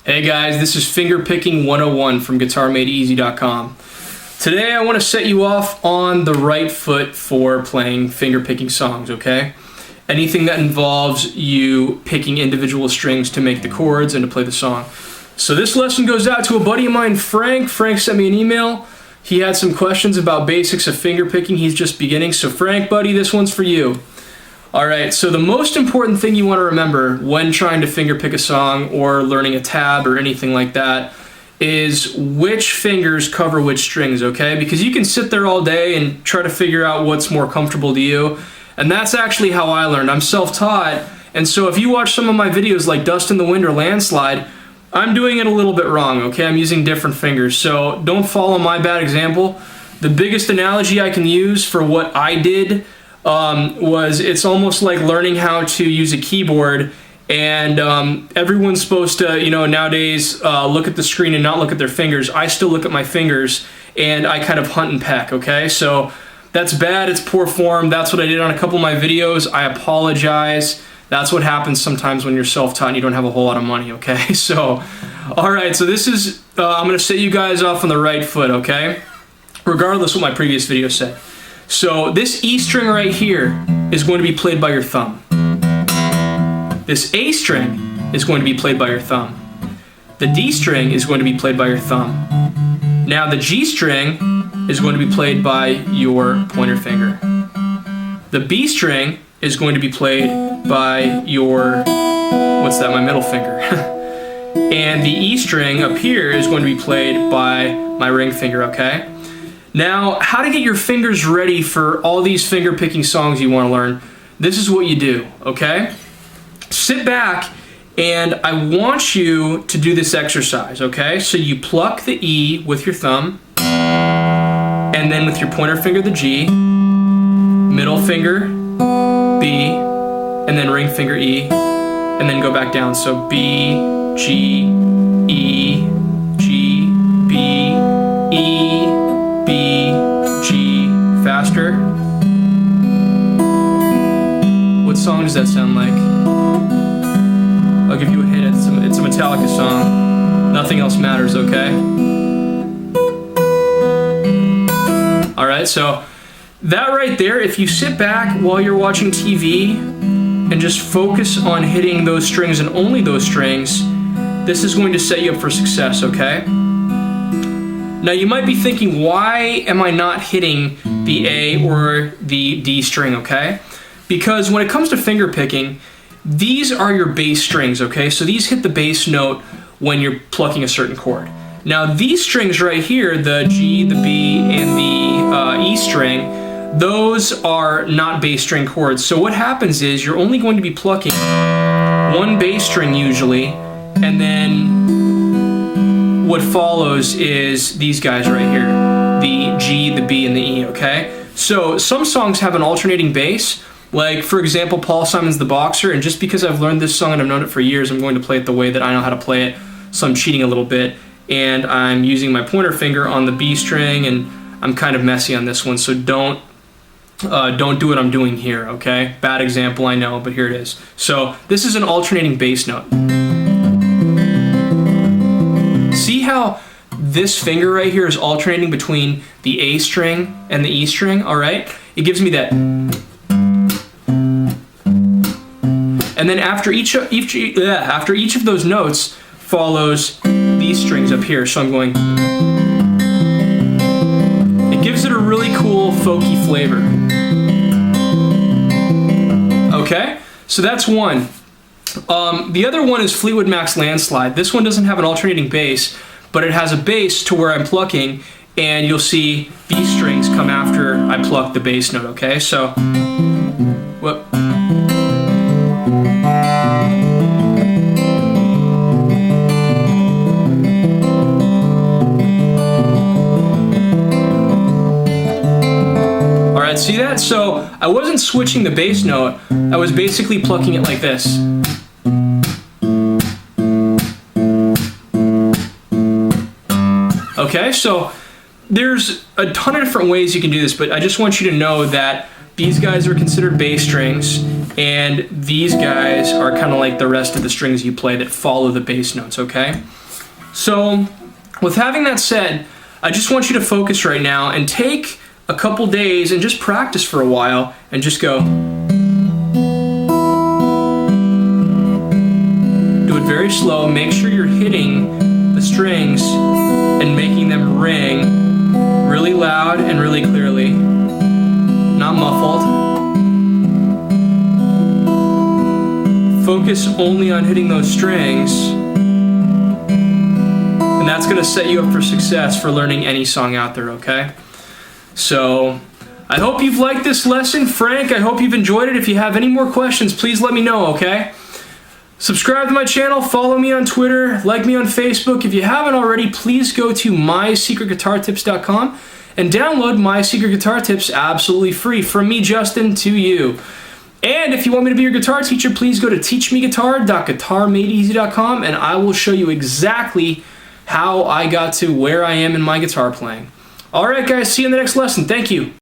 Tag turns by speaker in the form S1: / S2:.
S1: Hey guys, this is Fingerpicking 101 from GuitarMadeEZ.com. Today I want to set you off on the right foot for playing fingerpicking songs, okay? Anything that involves you picking individual strings to make the chords and to play the song. So this lesson goes out to a buddy of mine, Frank. Frank sent me an email. He had some questions about basics of fingerpicking. He's just beginning. So Frank, buddy, this one's for you. Alright, so the most important thing you want to remember when trying to fingerpick a song or learning a tab or anything like that is which fingers cover which strings, okay? Because you can sit there all day and try to figure out what's more comfortable to you, and that's actually how I learned. I'm self-taught, and so if you watch some of my videos like Dust in the Wind or Landslide, I'm doing it a little bit wrong, okay? I'm using different fingers, so don't follow my bad example. The biggest analogy I can use for what I did was it's almost like learning how to use a keyboard, and everyone's supposed to, you know, nowadays look at the screen and not look at their fingers. I still look at my fingers and I kind of hunt and peck, okay? So that's bad, it's poor form. That's what I did on a couple of my videos. I apologize. That's what happens sometimes when you're self-taught and you don't have a whole lot of money, okay? So, alright, so this is, I'm going to set you guys off on the right foot, okay? Regardless what my previous video said. So this E string right here is going to be played by your thumb. This A string is going to be played by your thumb. The D string is going to be played by your thumb. Now the G string is going to be played by your pointer finger. The B string is going to be played by your, what's that, my middle finger. And the E string up here is going to be played by my ring finger, okay? Now, how to get your fingers ready for all these finger picking songs you want to learn, this is what you do, okay? Sit back and I want you to do this exercise, okay? So you pluck the E with your thumb, and then with your pointer finger the G, middle finger B, and then ring finger E, and then go back down. So B, G, E, G, B, E, B, G, faster. What song does that sound like? I'll give you a hint, it's a Metallica song. Nothing else matters, okay? Alright, so that right there, if you sit back while you're watching TV and just focus on hitting those strings and only those strings, this is going to set you up for success, okay? Now you might be thinking, why am I not hitting the A or the D string, okay? Because when it comes to finger picking, these are your bass strings, okay? So these hit the bass note when you're plucking a certain chord. Now these strings right here, the G, the B, and the E string, those are not bass string chords. So what happens is you're only going to be plucking one bass string usually, and then what follows is these guys right here, the G, the B, and the E, okay? So some songs have an alternating bass, like for example Paul Simon's The Boxer, and just because I've learned this song and I've known it for years, I'm going to play it the way that I know how to play it, so I'm cheating a little bit, and I'm using my pointer finger on the B string, and I'm kind of messy on this one, so don't do what I'm doing here, okay? Bad example, I know, but here it is. So this is an alternating bass note. See how this finger right here is alternating between the A string and the E string, alright? It gives me that. And then after each of those notes follows these strings up here, so I'm going. It gives it a really cool folky flavor. Okay? So that's one. The other one is Fleetwood Mac's Landslide. This one doesn't have an alternating bass, but it has a bass to where I'm plucking, and you'll see these strings come after I pluck the bass note, okay? So, whoop. Alright, see that? So, I wasn't switching the bass note, I was basically plucking it like this. Okay, so there's a ton of different ways you can do this, but I just want you to know that these guys are considered bass strings, and these guys are kind of like the rest of the strings you play that follow the bass notes, okay? So, with having that said, I just want you to focus right now and take a couple days and just practice for a while and just go. Do it very slow. Make sure you're hitting the strings and making them ring really loud and really clearly, not muffled. Focus only on hitting those strings, and that's going to set you up for success for learning any song out there, okay? So, I hope you've liked this lesson. Frank, I hope you've enjoyed it. If you have any more questions, please let me know, okay? Subscribe to my channel, follow me on Twitter, like me on Facebook. If you haven't already, please go to mysecretguitartips.com and download My Secret Guitar Tips absolutely free. From me, Justin, to you. And if you want me to be your guitar teacher, please go to teachmeguitar.GuitarMadeEZ.com and I will show you exactly how I got to where I am in my guitar playing. Alright guys, see you in the next lesson. Thank you.